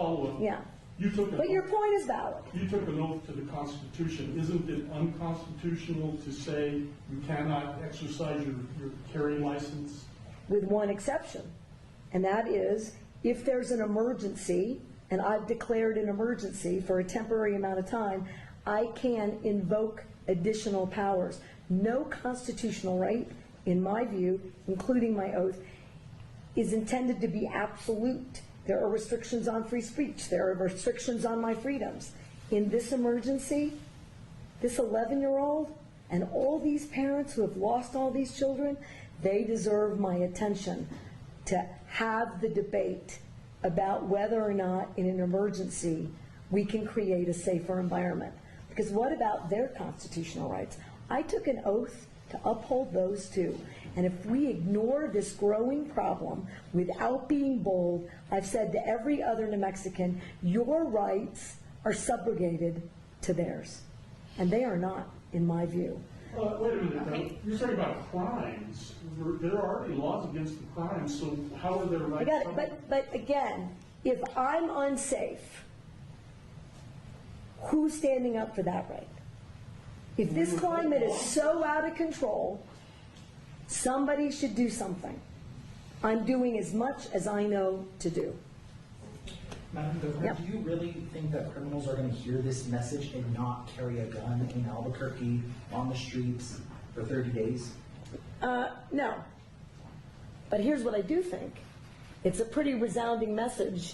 follow-up. Yeah. But your point is valid. You took an oath to the Constitution. Isn't it unconstitutional to say you cannot exercise your carrying license? With one exception, and that is if there's an emergency, and I've declared an emergency for a temporary amount of time, I can invoke additional powers. No constitutional right, in my view, including my oath, is intended to be absolute. There are restrictions on free speech. There are restrictions on my freedoms. In this emergency, this 11-year-old and all these parents who have lost all these children, they deserve my attention to have the debate about whether or not in an emergency we can create a safer environment. Because what about their constitutional rights? I took an oath to uphold those too. And if we ignore this growing problem without being bold, I've said to every other New Mexican, your rights are subrogated to theirs. And they are not, in my view. Wait a minute. Okay. You're talking about crimes. There are already laws against the crimes, so how are their rights? I got it. But again, if I'm unsafe, who's standing up for that right? If this climate is so out of control, somebody should do something. I'm doing as much as I know to do. Madam Governor, do you really think that criminals are going to hear this message and not carry a gun in Albuquerque on the streets for 30 days? No. But here's what I do think. It's a pretty resounding message